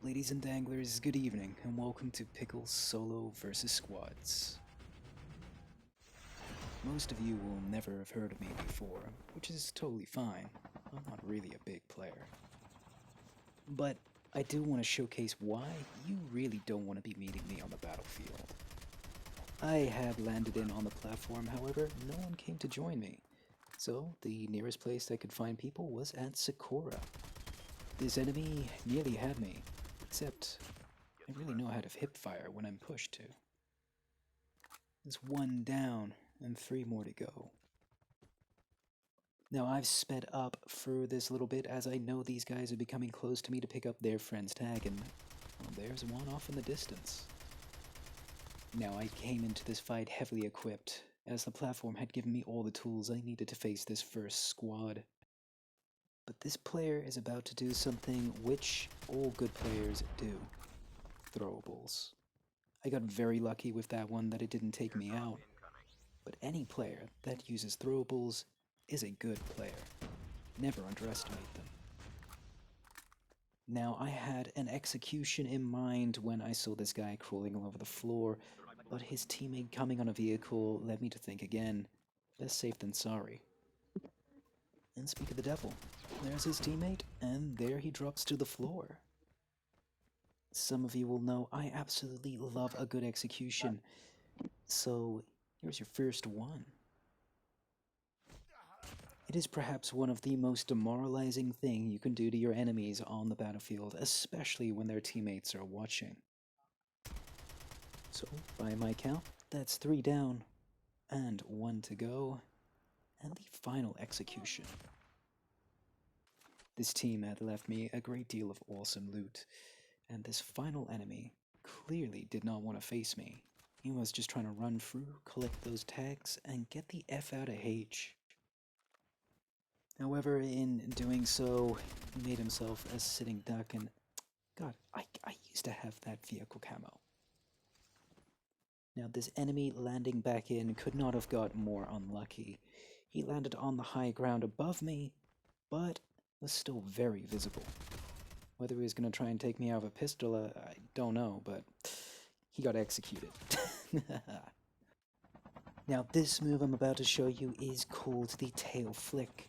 Ladies and danglers, good evening, and welcome to Pickles Solo vs. Squads. Most of you will never have heard of me before, which is totally fine. I'm not really a big player. But I do want to showcase why you really don't want to be meeting me on the battlefield. I had landed in on the platform, however, no one came to join me. So the nearest place I could find people was at Sakura. This enemy nearly had me, except I really know how to hip fire when I'm pushed to. There's one down and 3 more to go. Now I've sped up for this little bit as I know these guys are becoming close to me to pick up their friend's tag, and well, there's one off in the distance. Now I came into this fight heavily equipped, as the platform had given me all the tools I needed to face this first squad. But this player is about to do something which all good players do. Throwables. I got very lucky with that one that it didn't take me out, but any player that uses throwables is a good player. Never underestimate them. Now, I had an execution in mind when I saw this guy crawling all over the floor, but his teammate coming on a vehicle led me to think again. Less safe than sorry. And speak of the devil, there's his teammate, and there he drops to the floor. Some of you will know I absolutely love a good execution, so here's your first one. It is perhaps one of the most demoralizing things you can do to your enemies on the battlefield, especially when their teammates are watching. So, by my count, that's 3 down, and 1 to go, and the final execution. This team had left me a great deal of awesome loot, and this final enemy clearly did not want to face me. He was just trying to run through, collect those tags, and get the F out of H. However, in doing so, he made himself a sitting duck, and God, I used to have that vehicle camo. Now, this enemy landing back in could not have got more unlucky. He landed on the high ground above me, but was still very visible. Whether he was going to try and take me out of a pistol, I don't know, but he got executed. Now, this move I'm about to show you is called the tail flick.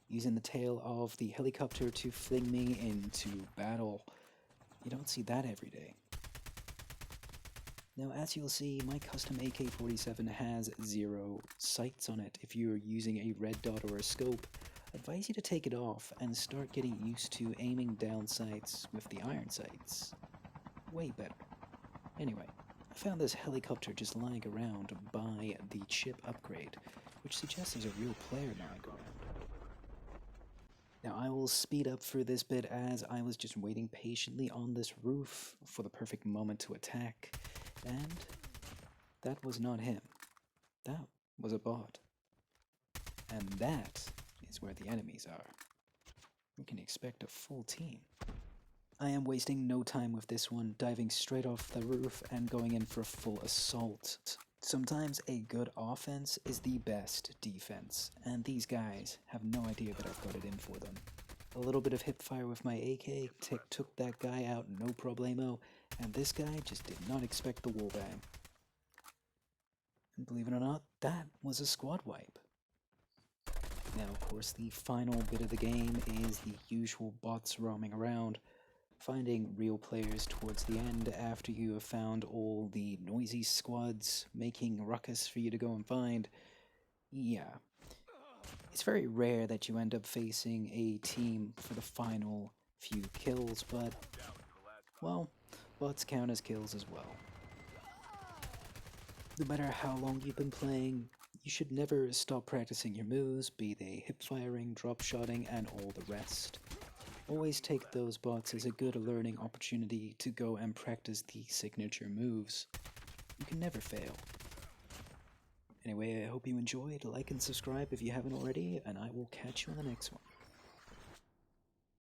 Using the tail of the helicopter to fling me into battle. You don't see that every day. Now, as you'll see, my custom AK-47 has 0 sights on it. If you're using a red dot or a scope, I advise you to take it off and start getting used to aiming down sights with the iron sights. Way better. Anyway, I found this helicopter just lying around by the chip upgrade, which suggests there's a real player lying around. Now I will speed up for this bit as I was just waiting patiently on this roof for the perfect moment to attack, and that was not him. That was a bot. And that is where the enemies are. We can expect a full team. I am wasting no time with this one, diving straight off the roof and going in for a full assault. Sometimes a good offense is the best defense, and these guys have no idea that I've got it in for them. A little bit of hip fire with my AK took that guy out no problemo, and this guy just did not expect the wall bang. And believe it or not, that was a squad wipe. Now, of course, the final bit of the game is the usual bots roaming around, finding real players towards the end after you have found all the noisy squads making ruckus for you to go and find. Yeah. It's very rare that you end up facing a team for the final few kills, but, well, bots count as kills as well. No matter how long you've been playing, you should never stop practicing your moves, be they hip firing, drop shotting, and all the rest. Always take those bots as a good learning opportunity to go and practice the signature moves. You can never fail. Anyway, I hope you enjoyed. Like and subscribe if you haven't already, and I will catch you on the next one.